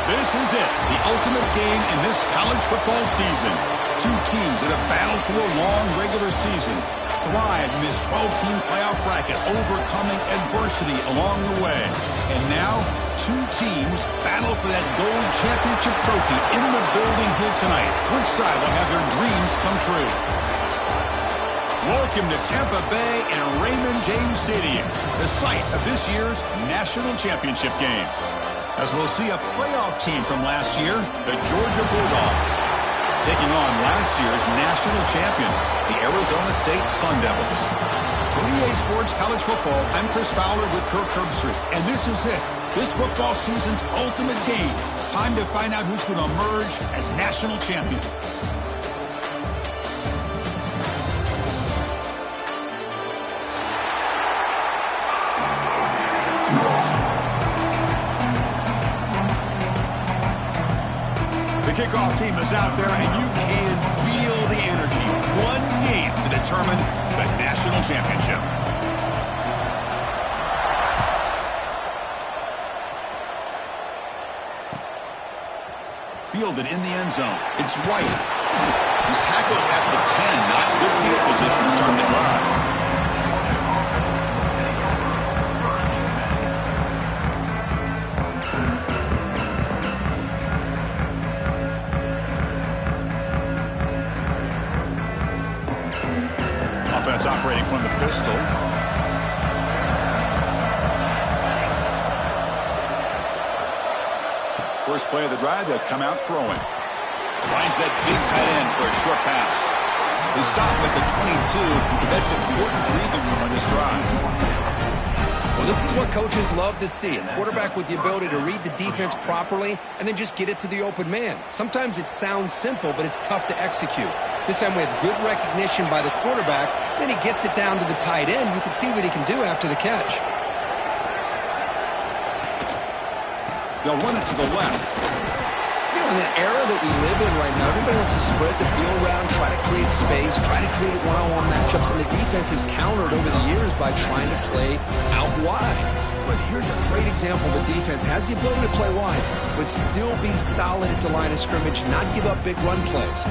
This is it, the ultimate game in this college football season. Two teams that have battled through a long regular season, thrived in this 12-team playoff bracket, overcoming adversity along the way. And now, two teams battle for that gold championship trophy in the building here tonight. Which side will have their dreams come true? Welcome to Tampa Bay and Raymond James Stadium, the site of this year's national championship game. As we'll see a playoff team from last year, the Georgia Bulldogs, taking on last year's national champions, the Arizona State Sun Devils. For EA Sports College Football, I'm Chris Fowler with Kirk Herbstreit, and this is it, this football season's ultimate game. Time to find out who's going to emerge as national champion. The kickoff team is out there, and you can feel the energy. One game to determine the national championship. Fielded in the end zone. It's White. He's tackled at the 10. Not good field position to start the drive. Offense operating from the pistol. First play of the drive, they'll come out throwing. Finds that big tight end for a short pass. They stop at the 22, but that's important breathing room on this drive. Well, this is what coaches love to see. A quarterback with the ability to read the defense properly and then just get it to the open man. Sometimes it sounds simple, but it's tough to execute. This time we have good recognition by the quarterback. Then he gets it down to the tight end. You can see what he can do after the catch. They'll run it to the left. You know, in the era that we live in right now, everybody wants to spread the field around, try to create space, try to create one-on-one matchups, and the defense is countered over the years by trying to play out wide. But here's a great example. The defense has the ability to play wide, but still be solid at the line of scrimmage, not give up big run plays.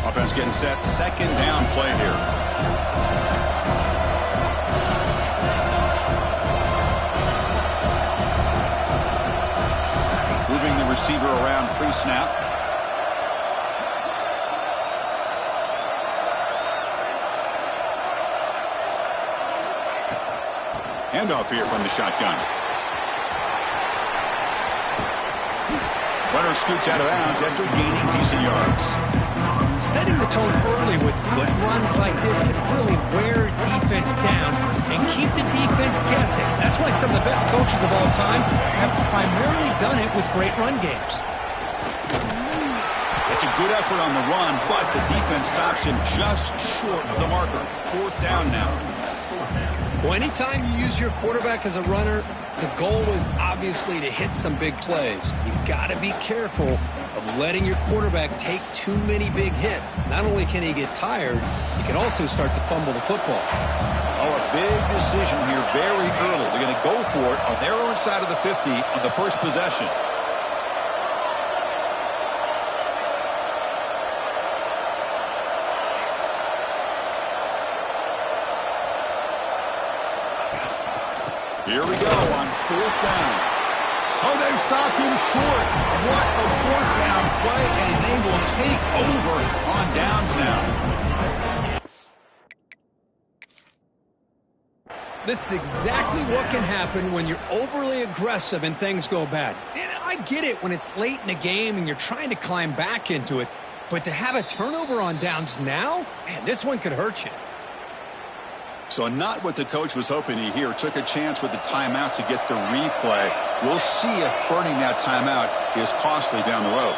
Offense getting set. Second down play here. Moving the receiver around pre-snap. Handoff here from the shotgun. Runner scoots out of bounds after gaining decent yards. Setting the tone early with good runs like this can really wear defense down and keep the defense guessing. That's why some of the best coaches of all time have primarily done it with great run games. It's a good effort on the run, but the defense stops him just short of the marker. Fourth down now. Well, anytime you use your quarterback as a runner, the goal is obviously to hit some big plays. You've got to be careful of letting your quarterback take too many big hits. Not only can he get tired, he can also start to fumble the football. Oh, a big decision here very early. They're going to go for it on their own side of the 50 on the first possession. Here we go on fourth down. Oh, they've stopped him short. What a fourth down play, and they will take over on downs now. This is exactly what can happen when you're overly aggressive and things go bad. And I get it when it's late in the game and you're trying to climb back into it, but to have a turnover on downs now, man, this one could hurt you. So not what the coach was hoping to hear. Took a chance with the timeout to get the replay. We'll see if burning that timeout is costly down the road.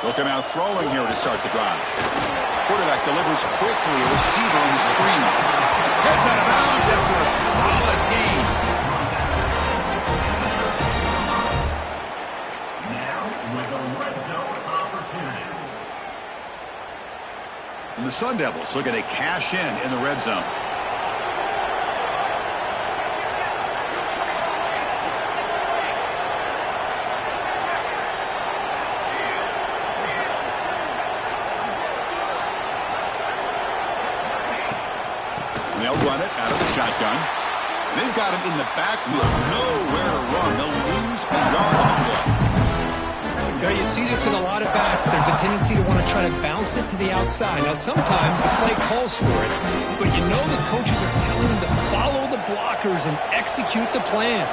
They'll come out throwing here to start the drive. Quarterback delivers quickly. A receiver on the screen. Heads out of bounds after a solid gain. the Sun Devils looking to cash in the red zone. They'll run it out of the shotgun. They've got him in the backfield. Nowhere to run. They'll lose a yard on the play. You see this with a lot of backs. There's a tendency to want to try to bounce it to the outside. Now, sometimes the play calls for it, but you know the coaches are telling them to follow the blockers and execute the plan.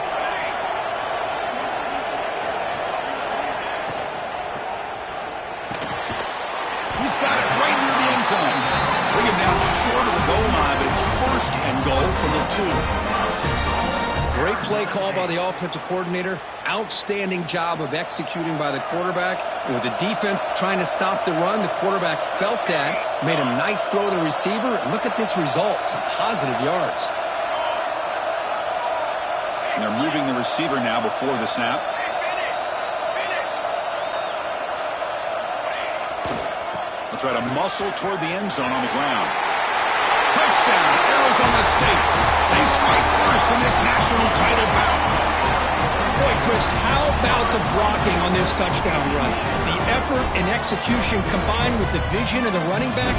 He's got it right near the end zone. Bring him down short of the goal line, but it's first and goal from the 2. Great play call by the offensive coordinator. Outstanding job of executing by the quarterback. And with the defense trying to stop the run, the quarterback felt that, made a nice throw to the receiver. And look at this result, some positive yards. And they're moving the receiver now before the snap. They'll try to muscle toward the end zone on the ground. Touchdown, Arizona State. They strike first in this national title bout. Boy, Chris, how about the blocking on this touchdown run? The effort and execution combined with the vision of the running back,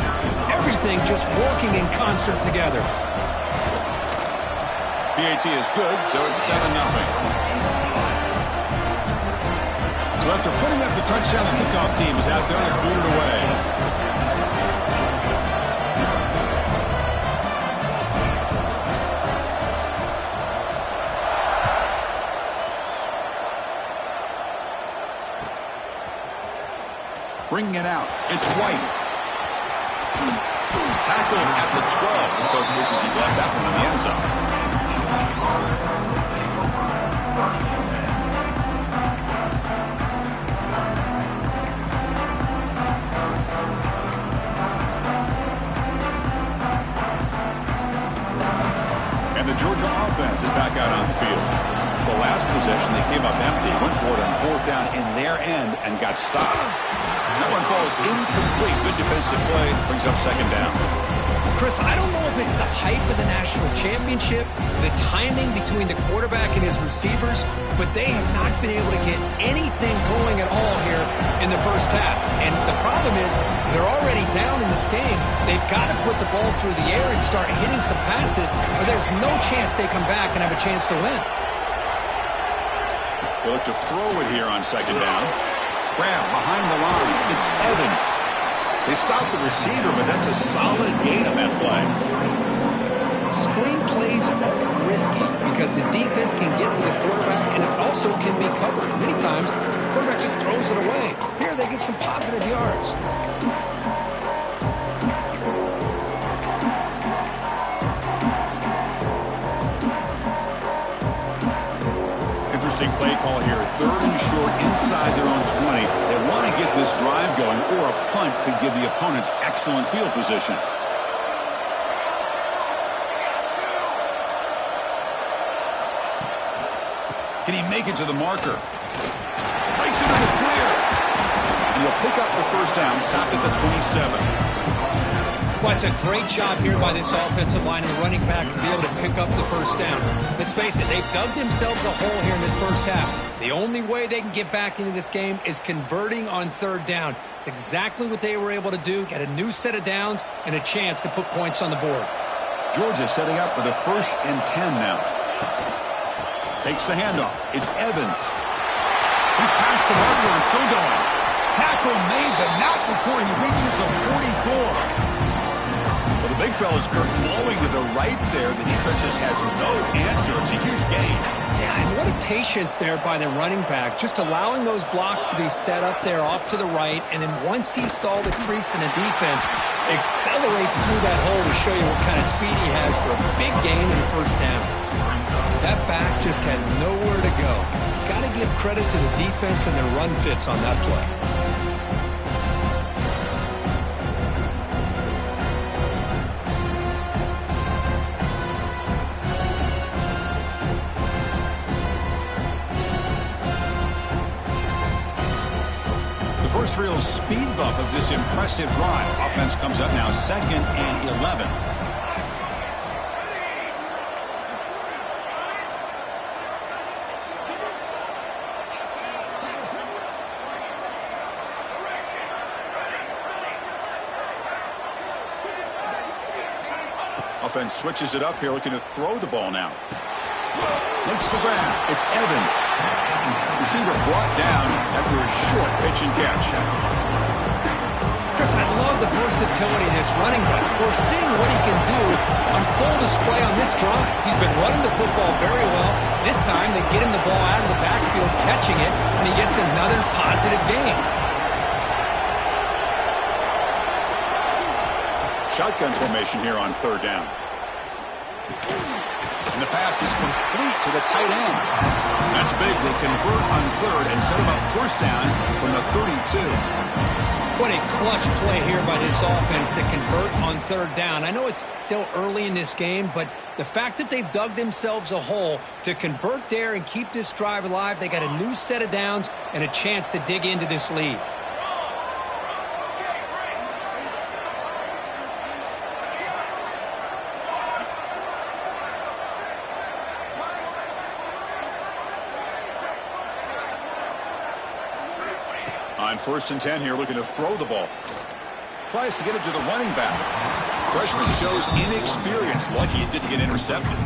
everything just working in concert together. PAT is good, so it's 7-0. So after putting up the touchdown, the kickoff team is out there and booted away. Bringing it out. It's White. Tackled at the 12. The coach wishes he left that one in the end zone. And the Georgia offense is back out on the field. The last possession, they came up empty, went for it on fourth down in their end and got stopped. That one falls incomplete. Good defensive play. Brings up second down. Chris, I don't know if it's the hype of the national championship, the timing between the quarterback and his receivers, but they have not been able to get anything going at all here in the first half. And the problem is they're already down in this game. They've got to put the ball through the air and start hitting some passes, or there's no chance they come back and have a chance to win. They look to throw it here on second down. Grab behind the line. It's Evans. They stop the receiver, but that's a solid gain on that play. Screen plays are risky because the defense can get to the quarterback, and it also can be covered. Many times, the quarterback just throws it away. Here, they get some positive yards. Interesting play call here. Third and short inside their own 20. They want to get this drive going, or a punt could give the opponents excellent field position. Can he make it to the marker? Breaks into the clear. And he'll pick up the first down, stop at the 27. Well, it's a great job here by this offensive line and the running back to be able to pick up the first down. Let's face it, they've dug themselves a hole here in this first half. The only way they can get back into this game is converting on third down. It's exactly what they were able to do, get a new set of downs and a chance to put points on the board. Georgia setting up with a 1st and 10 now. Takes the handoff. It's Evans. He's past the marker and still going. Tackle made, but not before he reaches the 44. Well, the big fella's Kirk flowing to the right there. The defense just has no answer. It's a huge gain. Yeah, and what a patience there by the running back, just allowing those blocks to be set up there off to the right, and then once he saw the crease in the defense, accelerates through that hole to show you what kind of speed he has for a big gain in the first down. That back just had nowhere to go. Got to give credit to the defense and their run fits on that play. First real speed bump of this impressive drive. Offense comes up now 2nd and 11. Offense switches it up here, looking to throw the ball now. Makes the grab. It's Evans. Receiver brought down after a short pitch and catch. Chris, I love the versatility of this running back. We're seeing what he can do on full display on this drive. He's been running the football very well. This time they get him the ball out of the backfield, catching it, and he gets another positive gain. Shotgun formation here on 3rd down. And the pass is complete to the tight end. That's big. They convert on 3rd and set him up 1st down from the 32. What a clutch play here by this offense to convert on 3rd down. I know it's still early in this game, but the fact that they've dug themselves a hole to convert there and keep this drive alive, they got a new set of downs and a chance to dig into this lead. On 1st and 10 here, looking to throw the ball. Tries to get it to the running back. Freshman shows inexperience. Lucky it didn't get intercepted.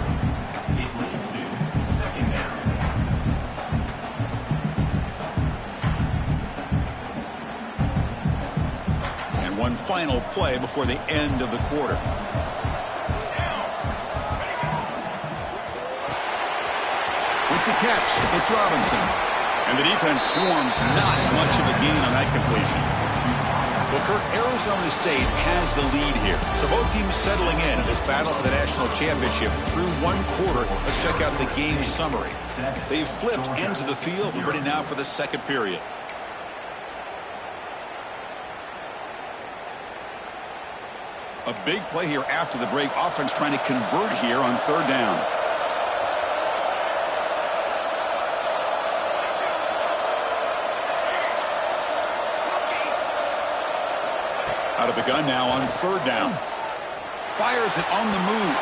And one final play before the end of the quarter. With the catch, it's Robinson. And the defense swarms, not much of a gain on that completion. Well, Kirk, Arizona State has the lead here. So both teams settling in this battle for the national championship through 1 quarter. Let's check out the game summary. They've flipped ends of the field. We're ready now for the 2nd period. A big play here after the break. Offense trying to convert here on 3rd down. Out of the gun now on 3rd down. Fires it on the move.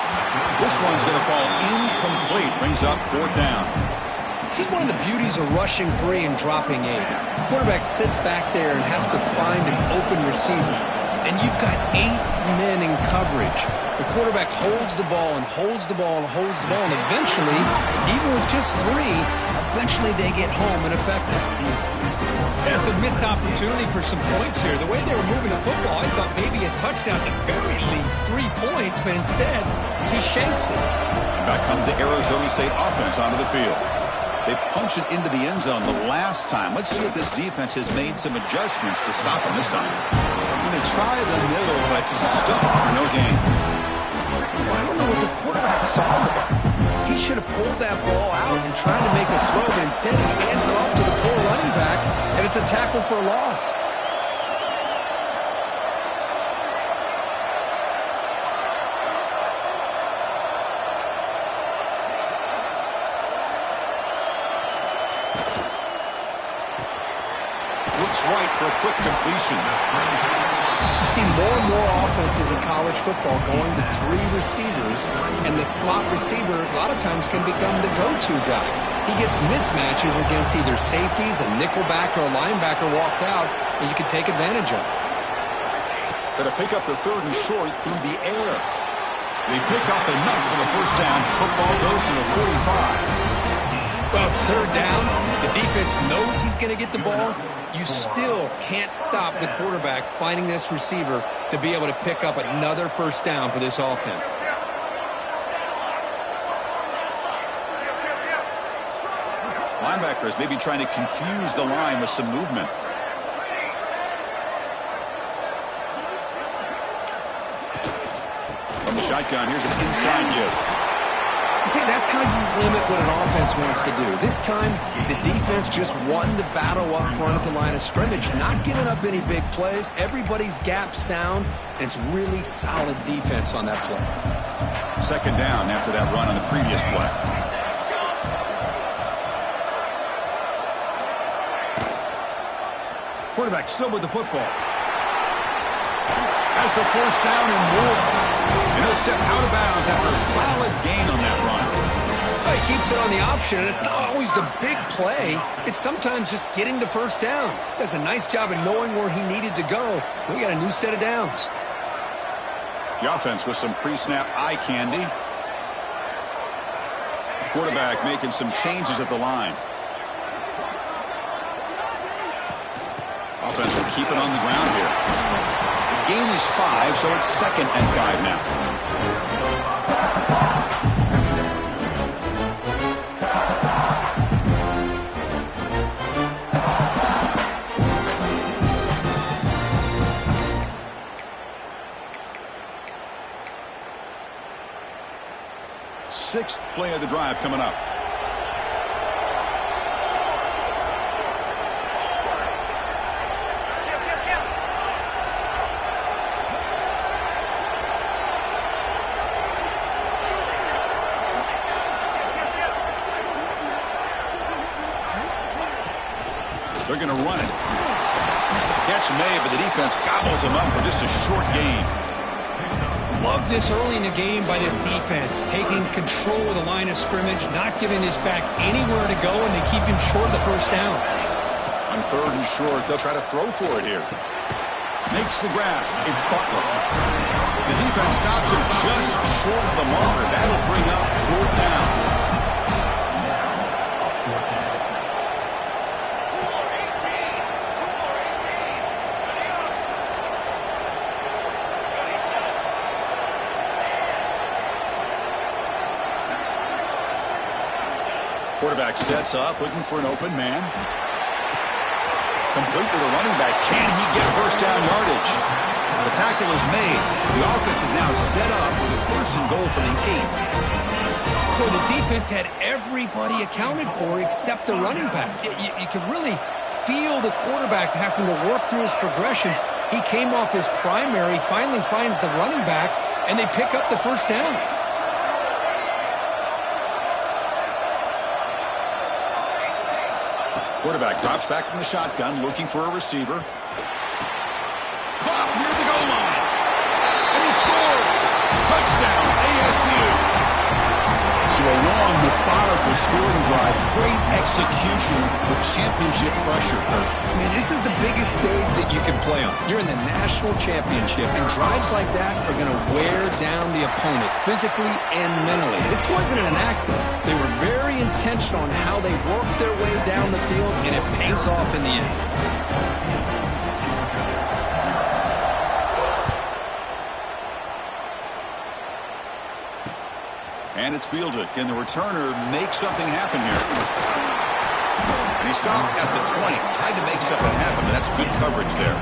This one's going to fall incomplete. Brings up 4th down. This is one of the beauties of rushing 3 and dropping 8. The quarterback sits back there and has to find an open receiver. And you've got 8 men in coverage. The quarterback holds the ball and holds the ball and holds the ball. And eventually, even with just 3, eventually they get home and effective. That's a missed opportunity for some points here. The way they were moving the football, I thought maybe a touchdown, at the very least 3 points, but instead, he shanks it. And back comes the Arizona State offense onto the field. They punch it into the end zone the last time. Let's see if this defense has made some adjustments to stop them this time. When they try the middle, but stuck for no gain. Well, I don't know what the quarterback saw there. He should have pulled that ball out and tried to make a throw, but instead he hands it off to the poor running back, and it's a tackle for a loss. Looks right for a quick completion. You see more and more offenses in college football going to 3 receivers, and the slot receiver a lot of times can become the go-to guy. He gets mismatches against either safeties, a nickelback, or a linebacker walked out, and you can take advantage of it. Going to pick up the 3rd and short through the air. They pick up enough for the 1st down. Football goes to the 45. Well, it's 3rd down. The defense knows he's going to get the ball. You still can't stop the quarterback finding this receiver to be able to pick up another 1st down for this offense. Linebackers maybe trying to confuse the line with some movement. From the shotgun, here's an inside give. See, that's how you limit what an offense wants to do. This time, the defense just won the battle up front at the line of scrimmage, not giving up any big plays. Everybody's gap sound, and it's really solid defense on that play. 2nd down after that run on the previous play. Quarterback still with the football. Has the first down and more. And he'll step out of bounds after a solid gain on that run. Well, he keeps it on the option, and it's not always the big play. It's sometimes just getting the first down. Does a nice job of knowing where he needed to go. We got a new set of downs. The offense with some pre-snap eye candy. Quarterback making some changes at the line. Offense will keep it on the ground here. The gain is 5, so it's 2nd and 5 now. Sixth play of the drive coming up. They're going to run it. Catch made, but the defense gobbles him up for just a short gain. Love this early in the game by this defense, taking control of the line of scrimmage, not giving this back anywhere to go, and they keep him short of the first down. On 3rd and short, they'll try to throw for it here. Makes the grab. It's Butler. The defense stops him just short of the marker. That'll bring up 4th down. Quarterback sets up, looking for an open man. Complete to the running back. Can he get first down yardage? The tackle is made. The offense is now set up with a 1st and goal from the 8. Well, the defense had everybody accounted for except the running back. You could really feel the quarterback having to work through his progressions. He came off his primary, finally finds the running back, and they pick up the first down. Quarterback drops back from the shotgun, looking for a receiver. Caught near the goal line. And he scores. Touchdown, ASU. So a long, methodical scoring drive. Great execution with championship pressure. Man, this is the biggest stage that you can play on. You're in the national championship, and drives like that are going to wear down the opponent physically and mentally. This wasn't an accident. They were very intentional on how they worked their way down the field, and it pays off in the end. And it's fielded. Can the returner make something happen here? And he stopped at the 20. Tried to make something happen, but that's good coverage there.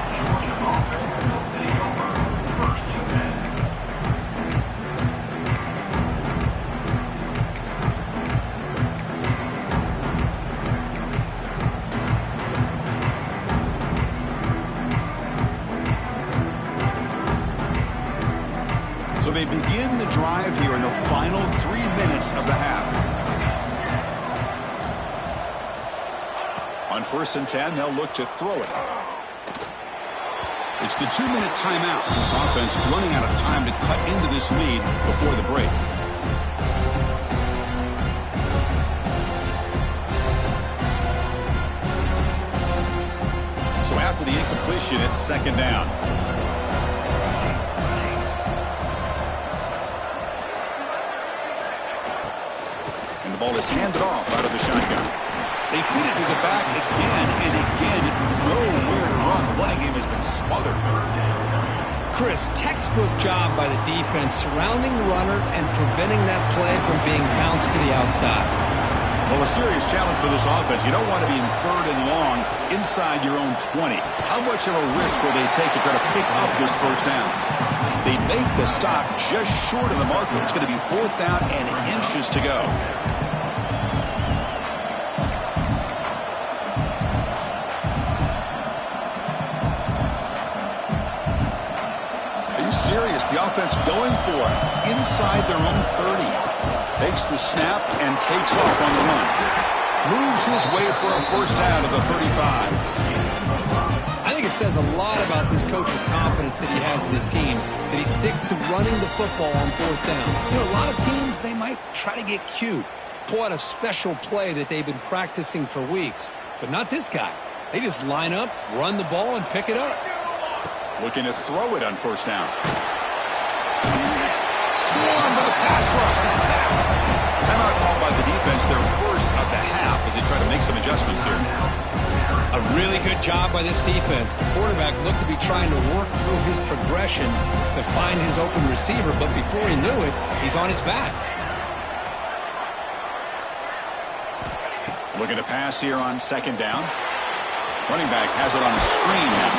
So they begin the drive here in the final 3 minutes of the half. On 1st and 10, they'll look to throw it. It's the 2-minute timeout. This offense running out of time to cut into this lead before the break. So after the incompletion, it's 2nd down. The ball is handed off out of the shotgun. They feed it to the back again and again. Nowhere to run. The running game has been smothered. Chris, textbook job by the defense surrounding the runner and preventing that play from being bounced to the outside. Well, a serious challenge for this offense. You don't want to be in 3rd and long inside your own 20. How much of a risk will they take to try to pick up this first down? They make the stop just short of the marker. It's going to be 4th down and inches to go. Serious. The offense going for it inside their own 30. Takes the snap and takes off on the run. Moves his way for a first down to the 35. I It says a lot about this coach's confidence that he has in his team, that he sticks to running the football on fourth down. You know, a lot of teams, they might try to get cute, pull out a special play that they've been practicing for weeks. But not this guy. They just line up, run the ball, and pick it up. Looking to throw it on first down. Swarm to the pass rush. He's sacked. Timeout called by the defense, their first of the half, as they try to make some adjustments here. A really good job by this defense. The quarterback looked to be trying to work through his progressions to find his open receiver, but before he knew it, he's on his back. Looking to pass here on second down. Running back has it on the screen now.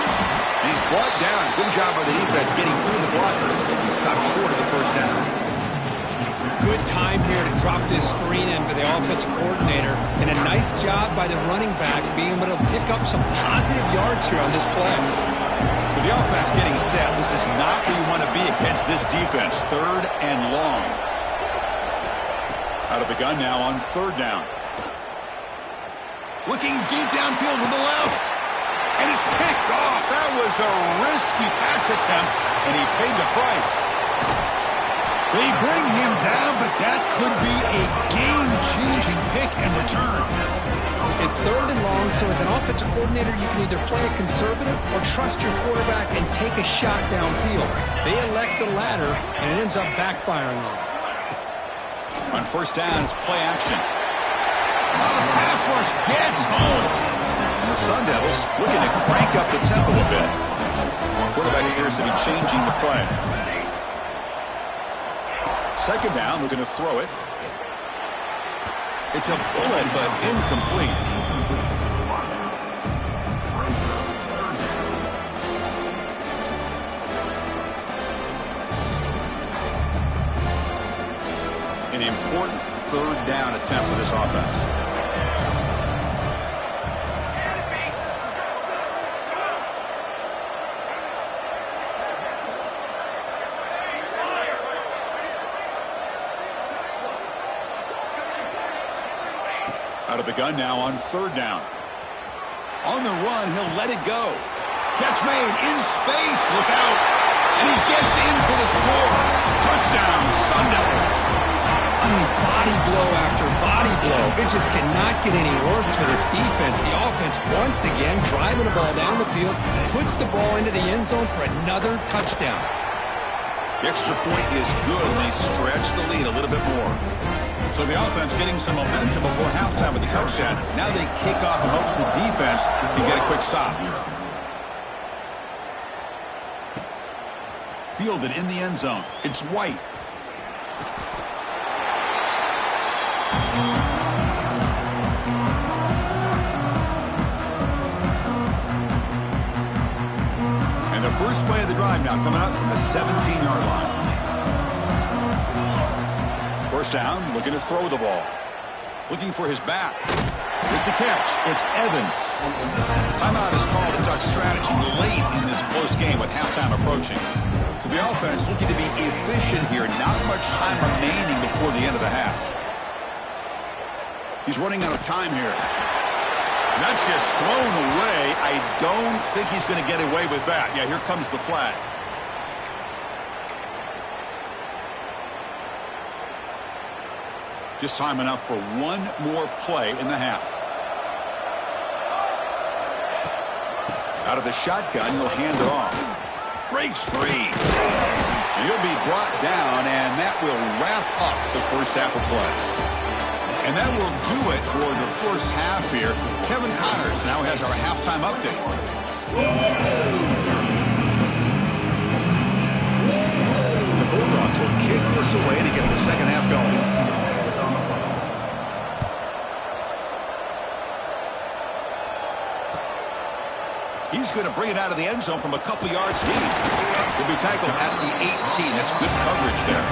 And he's brought down. Good job by the defense getting through the blockers, but he stopped short of the first down. Good time here to drop this screen in for the offensive coordinator, and a nice job by the running back being able to pick up some positive yards here on this play. So the offense getting set. This is not where you want to be against this defense. Third and long. Out of the gun now on third down. Looking deep downfield to the left. And it's picked off. That was a risky pass attempt, and he paid the price. They bring him down, but that could be a game-changing pick and return. It's third and long, so as an offensive coordinator, you can either play it conservative or trust your quarterback and take a shot downfield. They elect the latter, and it ends up backfiring on them. On first down, it's play action. Oh, the pass rush gets home. And the Sun Devils looking to crank up the tempo a bit. Quarterback appears to be changing the play. Second down, looking to throw it. It's a bullet, but incomplete. An important third down attempt for this offense. Out of the gun now on third down. On the run, he'll let it go. Catch made in space. Look out. And he gets in for the score. Touchdown, Sun Devils. I mean, body blow after body blow. It just cannot get any worse for this defense. The offense, once again, driving the ball down the field, puts the ball into the end zone for another touchdown. The extra point is good, and they stretch the lead a little bit more. So the offense getting some momentum before halftime with the touchdown. Now they kick off in hopes the defense can get a quick stop. Fielded in the end zone. It's White. And the first play of the drive now coming up from the 17-yard line. First down, looking to throw the ball. Looking for his back. With the catch, it's Evans. Timeout is called to duck strategy late in this close game with halftime approaching. So the offense looking to be efficient here. Not much time remaining before the end of the half. He's running out of time here. And that's just thrown away. I don't think he's going to get away with that. Yeah, here comes the flag. Just time enough for one more play in the half. Out of the shotgun, he'll hand it off. Breaks free. He'll be brought down, and that will wrap up the first half of play. And that will do it for the first half here. Kevin Connors now has our halftime update. The Bulldogs will kick this away to get the second half going. He's going to bring it out of the end zone from a couple yards deep. He'll be tackled at the 18. That's good coverage there.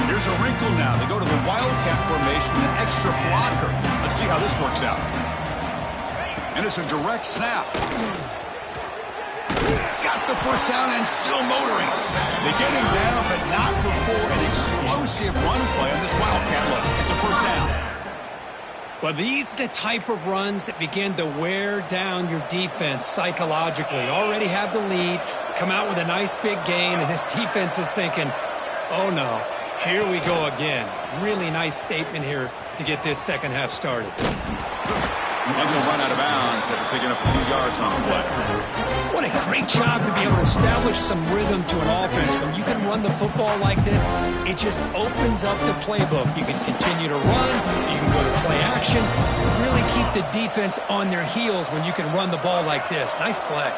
Here's a wrinkle now. They go to the Wildcat formation with an extra blocker. Let's see how this works out. And it's a direct snap. got the first down and still motoring. They get him down, but not before an explosive run play on this Wildcat look. It's a first down. Well, these are the type of runs that begin to wear down your defense psychologically. Already have the lead, come out with a nice big gain, and this defense is thinking, oh no, here we go again. Really nice statement here to get this second half started. And he'll run out of bounds after picking up a few yards on the play. What a great job to be able to establish some rhythm to an offense. When you can run the football like this, it just opens up the playbook. You can continue to run, you can go to play action, and really keep the defense on their heels when you can run the ball like this. Nice play.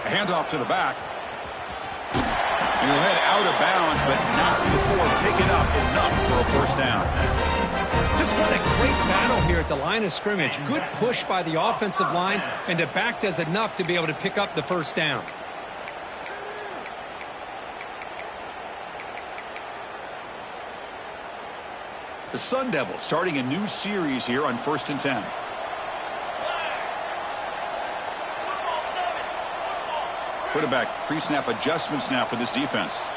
A handoff to the back. And he'll head out of bounds, but not before picking up enough for a first down. Just what a great battle here at the line of scrimmage. Good push by the offensive line, and the back does enough to be able to pick up the first down. The Sun Devils starting a new series here on 1st and 10. Quarterback pre-snap adjustments now for this defense.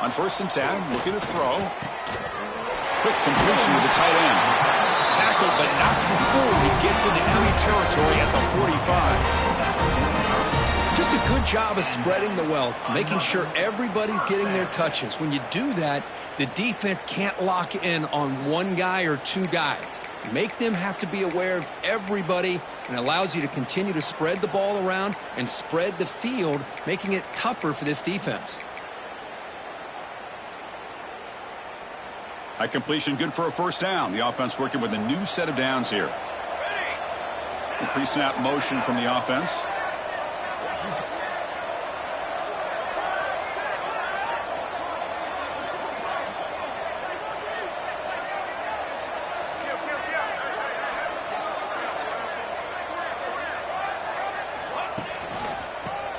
On 1st and 10, looking to throw. Quick completion to the tight end. Tackled, but not before he gets into enemy territory at the 45. Just a good job of spreading the wealth, making sure everybody's getting their touches. When you do that, the defense can't lock in on one guy or two guys. Make them have to be aware of everybody, and allows you to continue to spread the ball around and spread the field, making it tougher for this defense. High completion, good for a first down. The offense working with a new set of downs here. The pre-snap motion from the offense.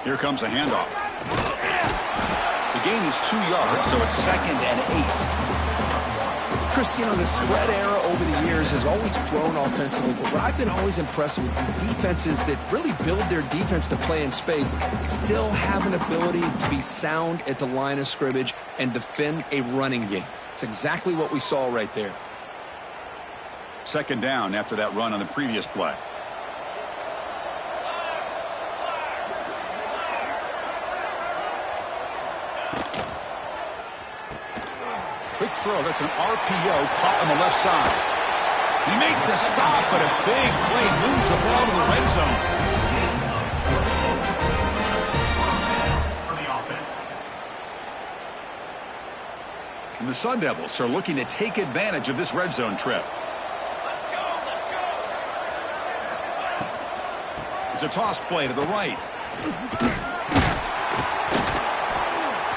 Here comes a handoff. The gain is 2 yards, so it's 2nd and 8. Chris, you know, the spread era over the years has always grown offensively, but what I've been always impressed with defenses that really build their defense to play in space still have an ability to be sound at the line of scrimmage and defend a running game. It's exactly what we saw right there. 2nd down after that run on the previous play. Quick throw. That's an RPO caught on the left side. He made the stop, but a big play moves the ball to the red zone. And the Sun Devils are looking to take advantage of this red zone trip. It's a toss play to the right.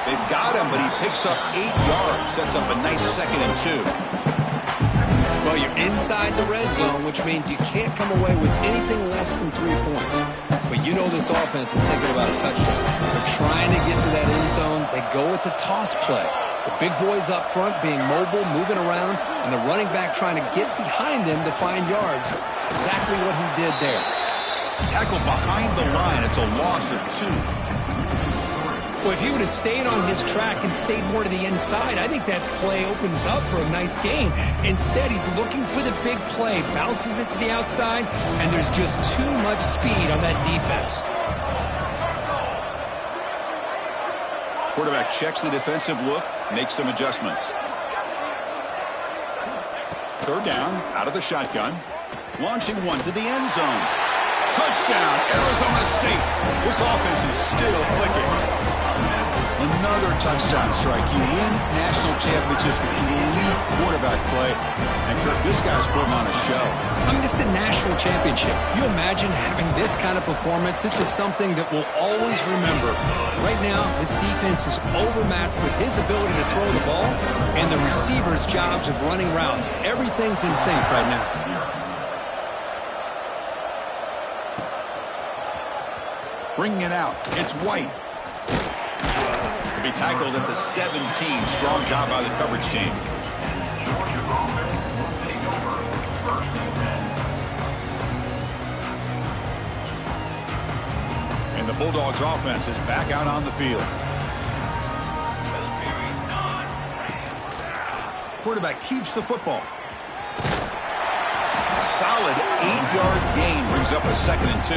They've got him, but he picks up 8 yards. Sets up a nice 2nd and 2. Well, you're inside the red zone, which means you can't come away with anything less than 3 points. But you know this offense is thinking about a touchdown. They're trying to get to that end zone. They go with the toss play. The big boys up front being mobile, moving around, and the running back trying to get behind them to find yards. It's exactly what he did there. Tackled behind the line. It's a loss of 2. Well, if he would have stayed on his track and stayed more to the inside, I think that play opens up for a nice gain. Instead, he's looking for the big play, bounces it to the outside, and there's just too much speed on that defense. Quarterback checks the defensive look, makes some adjustments. 3rd down, out of the shotgun. Launching one to the end zone. Touchdown, Arizona State. This offense is still clicking. Another touchdown strike. You win national championships with elite quarterback play. And Kirk, this guy's putting on a show. I mean, this is a national championship. You imagine having this kind of performance? This is something that we'll always remember. Right now, this defense is overmatched with his ability to throw the ball and the receivers' jobs of running routes. Everything's in sync right now. Bringing it out. It's White. To be tackled at the 17. Strong job by the coverage team. And the Bulldogs offense is back out on the field. Quarterback keeps the football. Solid 8-yard gain brings up a 2nd and 2.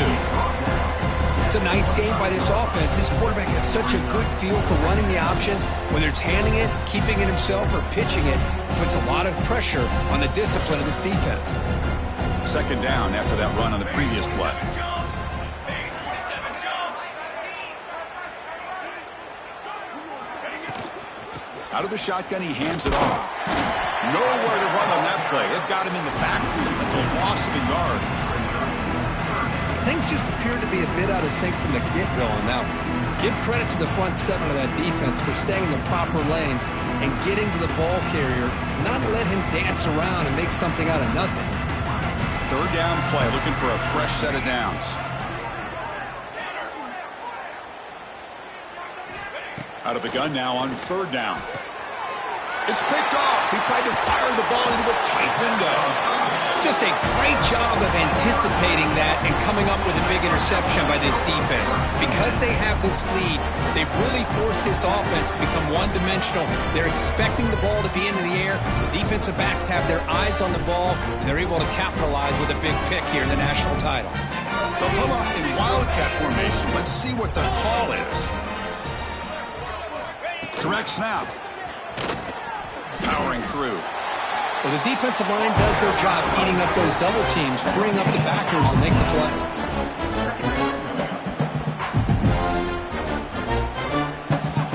It's a nice game by this offense. This quarterback has such a good feel for running the option. Whether it's handing it, keeping it himself, or pitching it, puts a lot of pressure on the discipline of this defense. 2nd down after that run on the previous play. Out of the shotgun, he hands it off. Nowhere to run on that play. They've got him in the backfield. That's a loss of a yard. Things just appeared to be a bit out of sync from the get-go on that one. Give credit to the front 7 of that defense for staying in the proper lanes and getting to the ball carrier, not let him dance around and make something out of nothing. 3rd down play, looking for a fresh set of downs. Out of the gun now on 3rd down. It's picked off. He tried to fire the ball into a tight window. Just a great job of anticipating that and coming up with a big interception by this defense. Because they have this lead, they've really forced this offense to become one-dimensional. They're expecting the ball to be in the air. The defensive backs have their eyes on the ball, and they're able to capitalize with a big pick here in the national title. They'll come up in Wildcat formation. Let's see what the call is. Direct snap. Powering through. Well, the defensive line does their job eating up those double teams, freeing up the backers to make the play.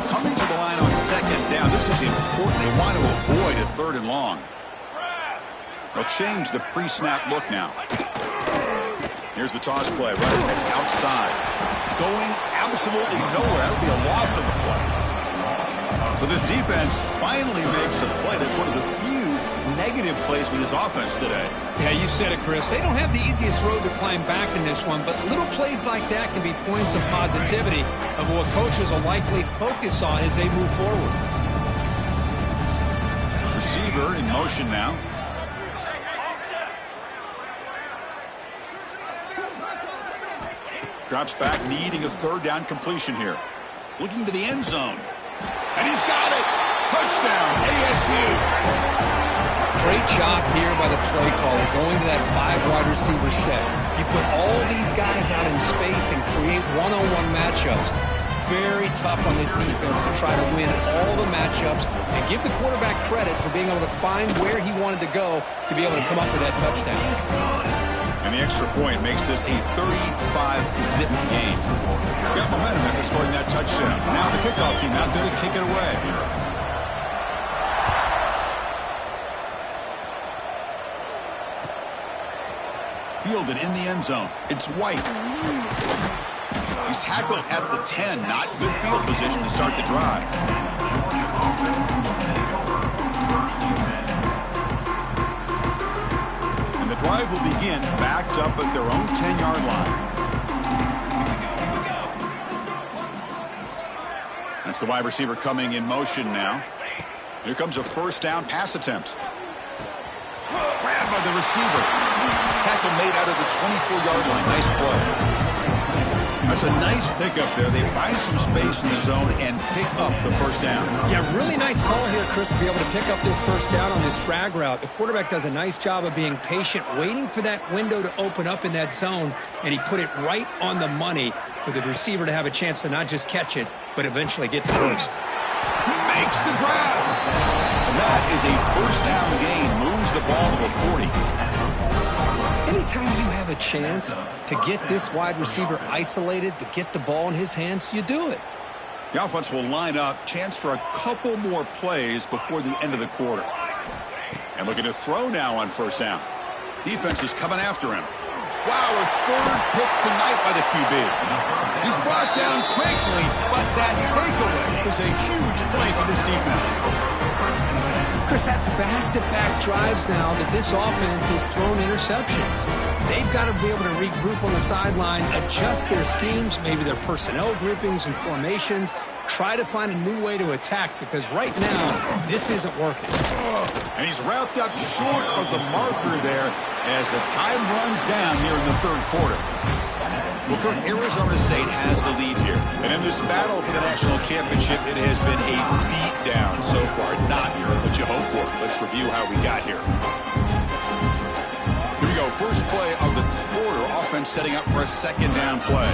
Coming to the line on 2nd down. This is important. They want to avoid a 3rd and long. They'll change the pre-snap look now. Here's the toss play. Right, that's outside. Going absolutely nowhere. That would be a loss of the play. So this defense finally makes a play. That's one of the few negative plays for this offense today. Yeah, you said it, Chris. They don't have the easiest road to climb back in this one, but little plays like that can be points of positivity of what coaches will likely focus on as they move forward. Receiver in motion now. Drops back, needing a 3rd down completion here. Looking to the end zone. And he's got it. Touchdown, ASU. Great job here by the play caller going to that 5-wide receiver set. You put all these guys out in space and create one-on-one matchups. Very tough on this defense to try to win all the matchups and give the quarterback credit for being able to find where he wanted to go to be able to come up with that touchdown. And the extra point makes this a 35-zip game. Got momentum after scoring that touchdown. Now the kickoff team out there to kick it away. Fielded in the end zone. It's White. He's tackled at the 10. Not good field position to start the drive. And the drive will begin backed up at their own 10-yard line. That's the wide receiver coming in motion now. Here comes a 1st down pass attempt. Grabbed by the receiver. Tackle made out of the 24-yard line. Nice play. That's a nice pickup there. They find some space in the zone and pick up the 1st down. Yeah, really nice call here, Chris, to be able to pick up this 1st down on this drag route. The quarterback does a nice job of being patient, waiting for that window to open up in that zone, and he put it right on the money for the receiver to have a chance to not just catch it, but eventually get the 1st. He makes the grab. And that is a 1st down gain. Moves the ball to the 40. Anytime you have a chance to get this wide receiver isolated, to get the ball in his hands, you do it. The offense will line up. Chance for a couple more plays before the end of the quarter. And looking to throw now on 1st down. Defense is coming after him. Wow, a 3rd pick tonight by the QB. He's brought down quickly, but that takeaway is a huge play for this defense. Chris, that's back-to-back drives now that this offense has thrown interceptions. They've got to be able to regroup on the sideline, adjust their schemes, maybe their personnel groupings and formations, try to find a new way to attack because right now, this isn't working. And he's wrapped up short of the marker there as the time runs down here in the third quarter. Well, Kirk, Arizona State has the lead here. And in this battle for the national championship, it has been a beatdown so far. Not what you hope for. Let's review how we got here. Here we go. First play of the quarter. Offense setting up for a second down play.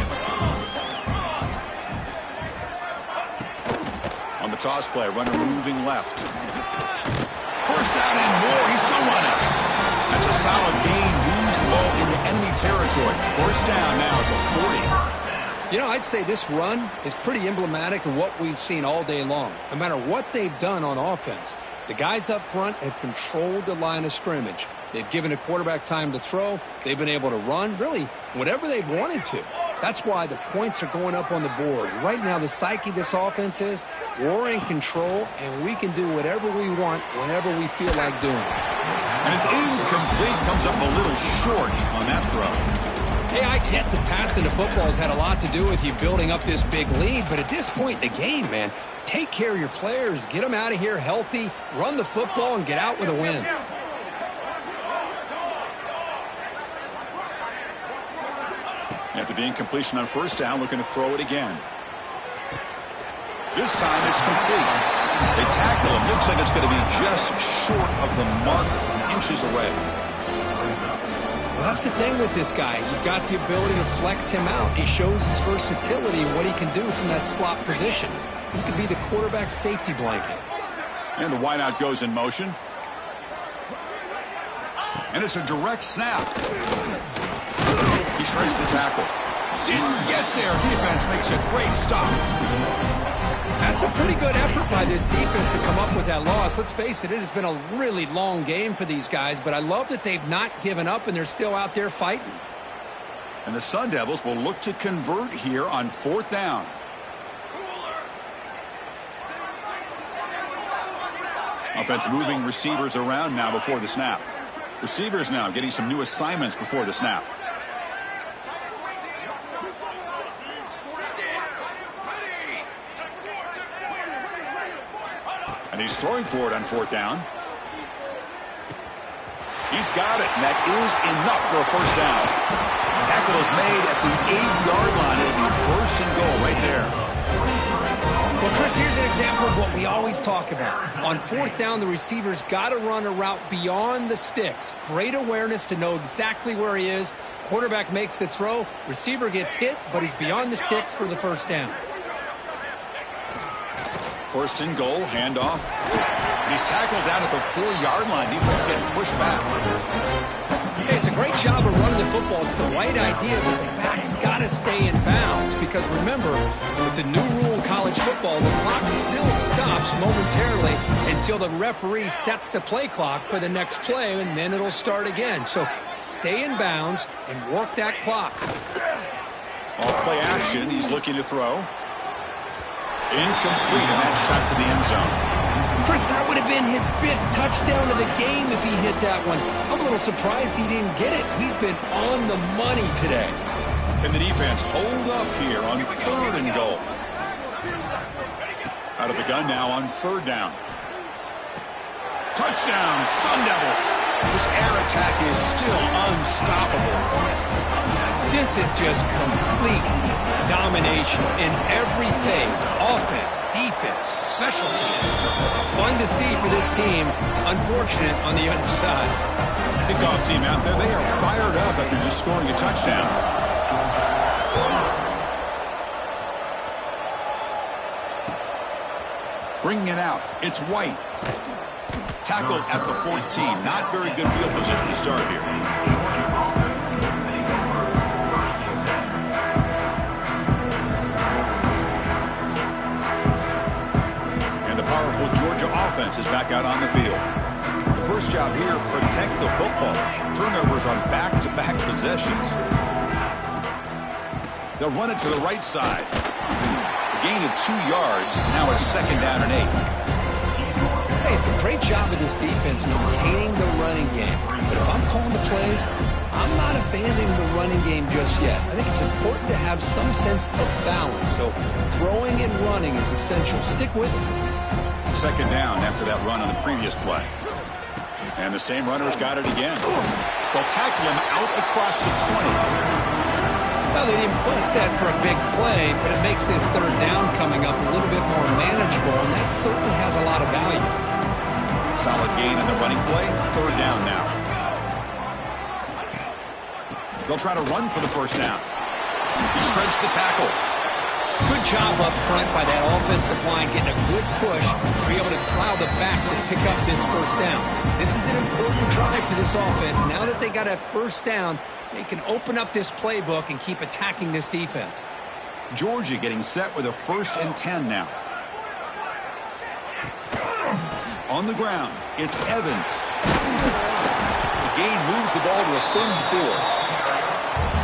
On the toss play, runner moving left. First down and more. He's still running. That's a solid gain. Moves the ball into enemy territory. First down now at the 40. You know, I'd say this run is pretty emblematic of what we've seen all day long. No matter what they've done on offense, the guys up front have controlled the line of scrimmage. They've given a quarterback time to throw. They've been able to run, really, whatever they've wanted to. That's why the points are going up on the board. Right now, the psyche of this offense is we're in control, and we can do whatever we want whenever we feel like doing it. And it's incomplete. Comes up a little short on that throw. Hey, I get the passing the football has had a lot to do with you building up this big lead, but at this point in the game, man, take care of your players. Get them out of here healthy, run the football, and get out with a win. After the incompletion on first down, looking to throw it again. This time it's complete. They tackle him. Looks like it's going to be just short of the mark, inches away. Well, that's the thing with this guy. You've got the ability to flex him out. He shows his versatility and what he can do from that slot position. He could be the quarterback safety blanket. And the wideout goes in motion. And it's a direct snap. He shreds the tackle. Didn't get there. Defense makes a great stop. That's a pretty good effort by this defense to come up with that loss. Let's face it, it has been a really long game for these guys, but I love that they've not given up and they're still out there fighting. And the Sun Devils will look to convert here on fourth down. Offense moving receivers around now before the snap. Receivers now getting some new assignments before the snap. And he's throwing for it on fourth down. He's got it, and that is enough for a first down. Tackle is made at the 8-yard line. It'll be first and goal right there. Well, Chris, here's an example of what we always talk about. On fourth down, the receiver's got to run a route beyond the sticks. Great awareness to know exactly where he is. Quarterback makes the throw. Receiver gets hit, but he's beyond the sticks for the first down. First and goal, handoff. And he's tackled down at the 4-yard line. Defense getting pushed back. Hey, it's a great job of running the football. It's the right idea, but the back's got to stay in bounds. Because remember, with the new rule in college football, the clock still stops momentarily until the referee sets the play clock for the next play, and then it'll start again. So stay in bounds and work that clock. Off play action. He's looking to throw. Incomplete, and that shot to the end zone. Chris, that would have been his 5th touchdown of the game if he hit that one. I'm a little surprised he didn't get it. He's been on the money today. And the defense hold up here on third and goal. Out of the gun now on third down. Touchdown, Sun Devils. This air attack is still unstoppable. This is just complete domination in every phase. Offense, defense, special teams. Fun to see for this team. Unfortunate on the other side. Kickoff team out there, they are fired up after just scoring a touchdown. Bringing it out, it's White. Tackled at the 14. Not very good field position to start here. Powerful Georgia offense is back out on the field. The first job here, protect the football. Turnovers on back-to-back possessions. They'll run it to the right side. A gain of 2 yards. Now it's second down and 8. Hey, it's a great job of this defense maintaining the running game. But if I'm calling the plays, I'm not abandoning the running game just yet. I think it's important to have some sense of balance. So throwing and running is essential. Stick with it. Second down after that run on the previous play. And the same runner's got it again. They'll tackle him out across the 20. Well, they didn't bust that for a big play, but it makes this third down coming up a little bit more manageable, and that certainly has a lot of value. Solid gain on the running play. Third down now. They'll try to run for the first down. He shreds the tackle. Good job up front by that offensive line, getting a good push to be able to allow the back to pick up this first down. This is an important drive for this offense. Now that they got a first down, they can open up this playbook and keep attacking this defense. Georgia getting set with a 1st and 10 now. On the ground, it's Evans. The gain moves the ball to the 34.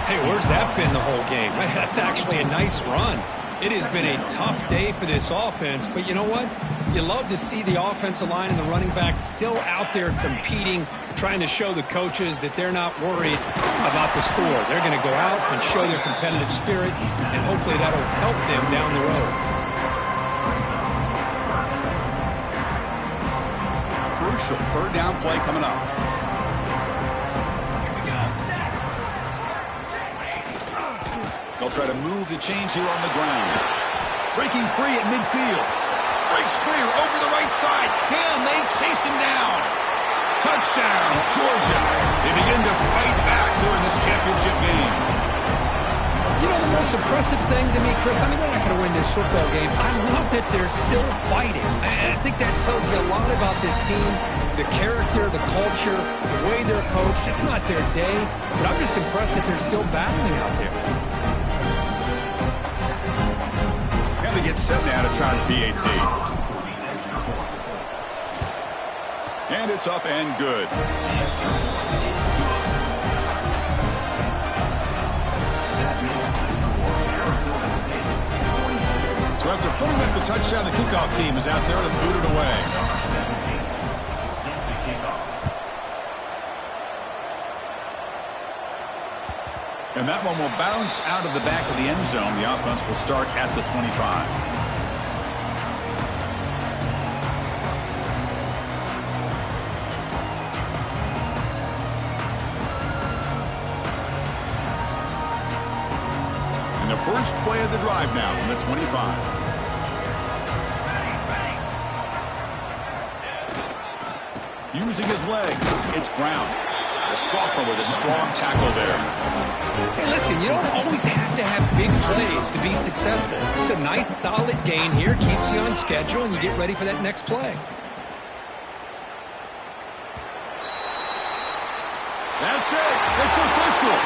Hey, where's that been the whole game? That's actually a nice run. It has been a tough day for this offense, but you know what? You love to see the offensive line and the running back still out there competing, trying to show the coaches that they're not worried about the score. They're going to go out and show their competitive spirit, and hopefully that'll help them down the road. Crucial third down play coming up. They'll try to move the chains here on the ground. Breaking free at midfield. Breaks clear over the right side. Can they chase him down? Touchdown, Georgia. They begin to fight back here in this championship game. You know, the most impressive thing to me, Chris, I mean, they're not going to win this football game. I love that they're still fighting. I think that tells you a lot about this team, the character, the culture, the way they're coached. It's not their day, but I'm just impressed that they're still battling out there. And they get set now to try the PAT. And it's up and good. So after putting up the touchdown, the kickoff team is out there to boot it away. And that one will bounce out of the back of the end zone. The offense will start at the 25. First play of the drive now from the 25. Using his legs, it's Brown. The sophomore with a strong tackle there. Hey, listen, you don't always have to have big plays to be successful. It's a nice, solid gain here, keeps you on schedule, and you get ready for that next play. That's it. It's official.